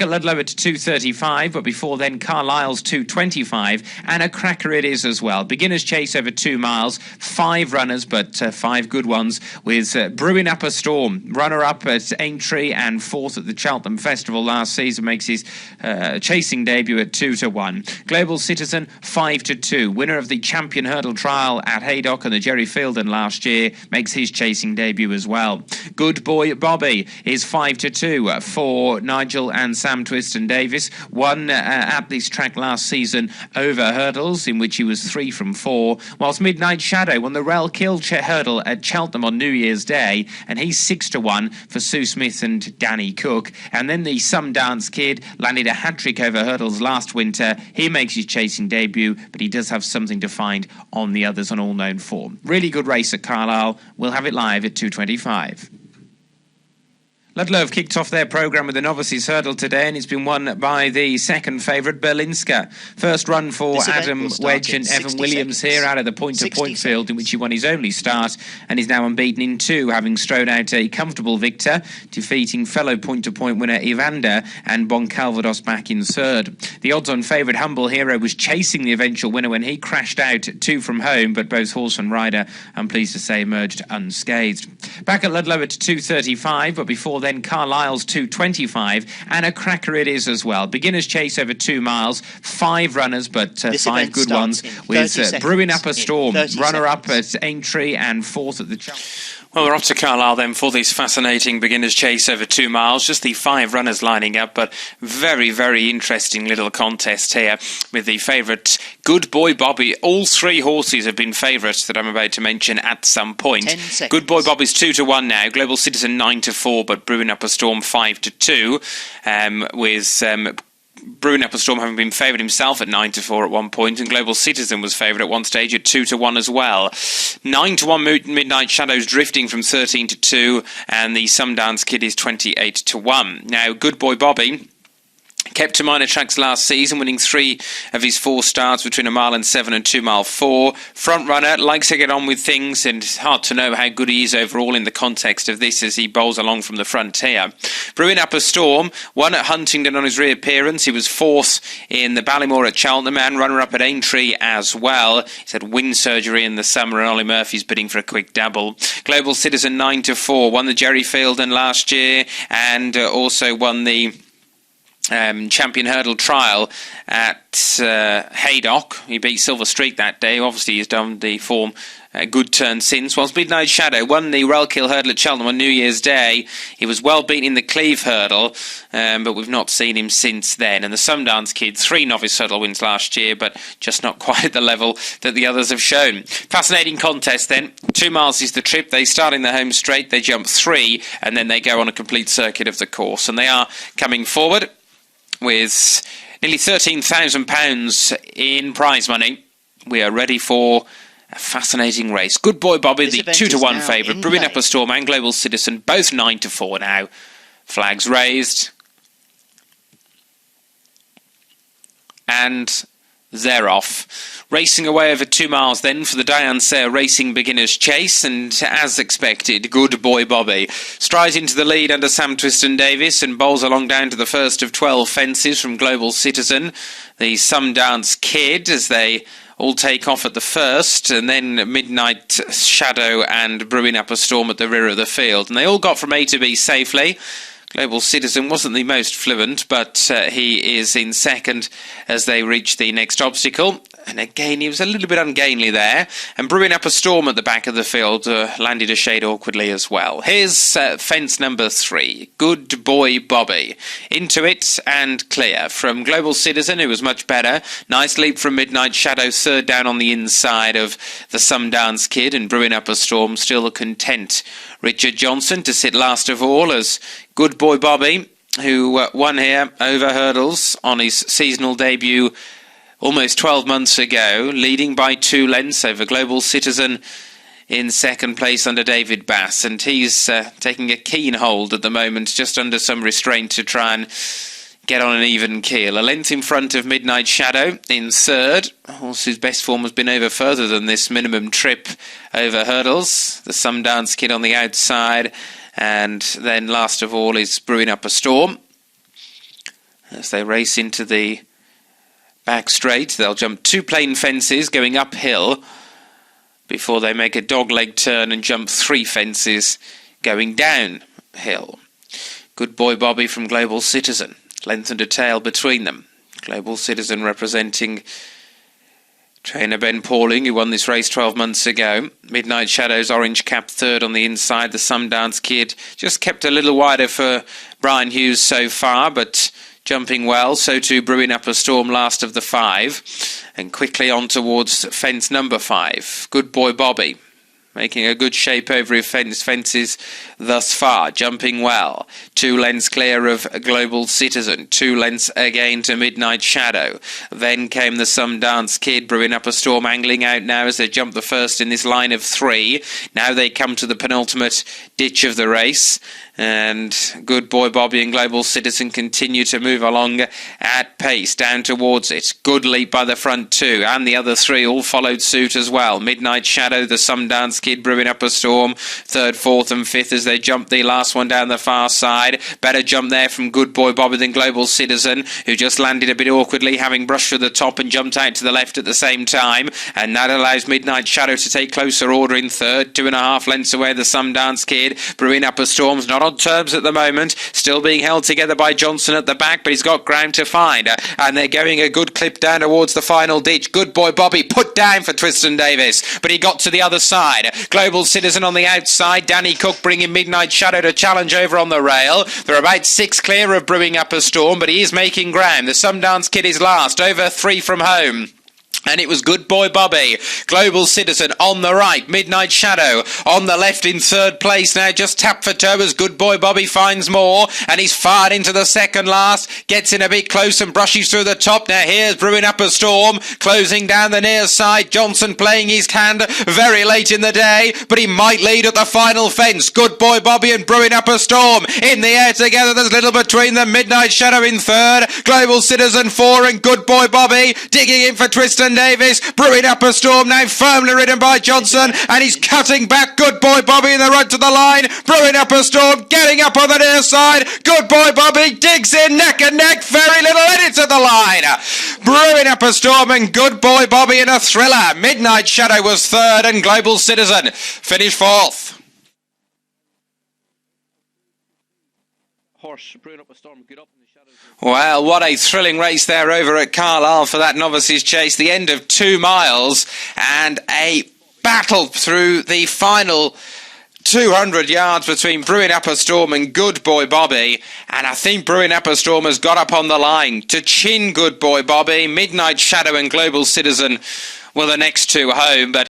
Ludlow at 2.35, but before then Carlisle's 2.25, and a cracker it is as well. Beginner's chase over 2 miles, 5 runners, but 5 good ones, with Brewing Up a Storm, runner-up at Aintree and 4th at the Cheltenham Festival last season, makes his chasing debut at 2-1. Global Citizen 5-2, winner of the Champion Hurdle Trial at Haydock and the Jerry Fielden last year, makes his chasing debut as well. Good Boy Bobby is 5-2 for Nigel and Sam Twiston Davis, won at this track last season over hurdles, in which he was 3 from 4, whilst Midnight Shadow won the Rel Kill hurdle at Cheltenham on New Year's Day, and he's 6-1 for Sue Smith and Danny Cook. And then the Sundance Kid landed a hat-trick over hurdles last winter. He makes his chasing debut, but he does have something to find on the others on all-known form. Really good race at Carlisle. We'll have it live at 2:25. Ludlow have kicked off their programme with the novices hurdle today, and it's been won by the second favourite, Berlinska. First run for Adam Wedge and Evan Williams here out of the point-to-point field, in which he won his only start and is now unbeaten in 2, having strode out a comfortable victor, defeating fellow point-to-point winner Evander and Bon Calvados back in 3rd. The odds-on favourite Humble Hero was chasing the eventual winner when he crashed out 2 from home, but both horse and rider, I'm pleased to say, emerged unscathed. Back at Ludlow at 2.35, but before then Carlisle's 2.25, and a cracker it is as well. Beginner's chase over 2 miles, 5 runners, but 5 good ones, with Brewing Up a Storm, runner-up at Aintree and 4th at the Cheltenham. Well, we're off to Carlisle then for this fascinating beginner's chase over 2 miles. Just the 5 runners lining up, but very, very interesting little contest here with the favourite Good Boy Bobby. All 3 horses have been favourites that I'm about to mention at some point. Good Boy Bobby's 2-1 now. Global Citizen 9-4, but Brewing Up a Storm 5-2, with Brewing Up a Storm having been favoured himself at 9-4 at one point, and Global Citizen was favoured at one stage at 2-1 as well. 9-1 Midnight Shadows drifting from 13-2, and the Sundance Kid is 28-1. Now, Good Boy Bobby kept to minor tracks last season, winning 3 of his 4 starts between 1 mile and 7 and 2 mile 4. Front runner, likes to get on with things, and it's hard to know how good he is overall in the context of this as he bowls along from the front here. Brewing Up a Storm, won at Huntingdon on his reappearance. He was 4th in the Ballymore at Cheltenham and runner-up at Aintree as well. He's had wind surgery in the summer, and Ollie Murphy's bidding for a quick double. Global Citizen 9-4, won the Jerry Fielden last year, and also won the Champion Hurdle Trial at Haydock. He beat Silver Streak that day. Obviously, he's done the form good turn since. Whilst Midnight Shadow won the Rel Kill Hurdle at Cheltenham on New Year's Day. He was well beaten in the Cleve Hurdle, but we've not seen him since then. And the Sundance Kid, 3 novice hurdle wins last year, but just not quite at the level that the others have shown. Fascinating contest then. 2 miles is the trip. They start in the home straight, they jump 3, and then they go on a complete circuit of the course. And they are coming forward with nearly £13,000 in prize money. We are ready for a fascinating race. Good Boy Bobby, the 2-1 favourite. Brewing Up a Storm and Global Citizen, both 9-4 now. Flags raised. And they're off. Racing away over 2 miles then for the Diane Sayre Racing Beginners Chase, and as expected, Good Boy Bobby strides into the lead under Sam Twiston Davis and bowls along down to the first of 12 fences from Global Citizen. The Sundance Kid as they all take off at the first, and then Midnight Shadow and Brewing Up a Storm at the rear of the field. And they all got from A to B safely. Global Citizen wasn't the most fluent, but he is in second as they reach the next obstacle. And again, he was a little bit ungainly there. And Brewing Up a Storm at the back of the field landed a shade awkwardly as well. Here's fence number 3, Good Boy Bobby. Into it and clear from Global Citizen, who was much better. Nice leap from Midnight Shadow, 3rd down on the inside of the Sundance Kid. And Brewing Up a Storm still content Richard Johnson to sit last of all as Good Boy Bobby, who won here over hurdles on his seasonal debut almost 12 months ago, leading by 2 lengths over Global Citizen in second place under David Bass. And he's taking a keen hold at the moment, just under some restraint to try and get on an even keel. A length in front of Midnight Shadow in 3rd. A horse whose best form has been over further than this minimum trip over hurdles. The Sundance Kid on the outside. And then last of all is Brewing Up a Storm. as they race into the back straight. They'll jump 2 plain fences going uphill before they make a dogleg turn and jump 3 fences going downhill. Good Boy Bobby from Global Citizen, lengthened a tail between them. Global Citizen representing trainer Ben Pauling, who won this race 12 months ago. Midnight Shadow's orange cap third on the inside. The Sundance Kid just kept a little wider for Brian Hughes so far, but jumping well. So too Brewing Up a Storm, last of the 5. And quickly on towards fence number 5. Good Boy Bobby, making a good shape over his fences thus far, jumping well. 2 lengths clear of Global Citizen, 2 lengths again to Midnight Shadow. Then came the Sundance Kid, Brewing Up a Storm, angling out now as they jump the first in this line of 3. Now they come to the penultimate ditch of the race, and Good Boy Bobby and Global Citizen continue to move along at pace down towards it. Good leap by the front 2, and the other 3 all followed suit as well. Midnight Shadow, the Sundance Kid, Brewing Up a Storm, 3rd, 4th and 5th as they jump the last one down the far side. Better jump there from Good Boy Bobby than Global Citizen, who just landed a bit awkwardly, having brushed for the top and jumped out to the left at the same time, and that allows Midnight Shadow to take closer order in 3rd, 2.5 lengths away the Sundance Kid. Brewing Up a Storm's not on terms at the moment, still being held together by Johnson at the back, but he's got ground to find, and they're going a good clip down towards the final ditch. Good Boy Bobby put down for Tristan Davis, but he got to the other side. Global Citizen on the outside, Danny Cook bringing Midnight Shadow to challenge over on the rail. They're about 6 clear of Brewing Up a Storm, but he is making ground. The Sundance Kid is last, over 3 from home. And it was Good Boy Bobby. Global Citizen on the right. Midnight Shadow on the left in 3rd place now. Just tap for toe as Good Boy Bobby finds more. And he's fired into the second last. Gets in a bit close and brushes through the top. Now here's Brewing Up a Storm. Closing down the near side. Johnson playing his hand very late in the day. But he might lead at the final fence. Good Boy Bobby and Brewing Up a Storm in the air together. There's little between them. Midnight Shadow in 3rd. Global Citizen 4 and Good Boy Bobby digging in for Tristan Davis. Brewing Up a Storm now firmly ridden by Johnson, and he's cutting back Good Boy Bobby in the run to the line. Brewing Up a Storm getting up on the near side. Good Boy Bobby digs in neck and neck. Very little edits at the line. Brewing Up a Storm and Good Boy Bobby in a thriller. Midnight Shadow was 3rd and Global Citizen finished 4th. Horse Brewing Up a Storm, good up in the shadows. Well, what a thrilling race there over at Carlisle for that novices chase. The end of 2 miles and a battle through the final 200 yards between Brewing Up a Storm and Good Boy Bobby. And I think Brewing Up a Storm has got up on the line to chin Good Boy Bobby. Midnight Shadow and Global Citizen were the next 2 home, but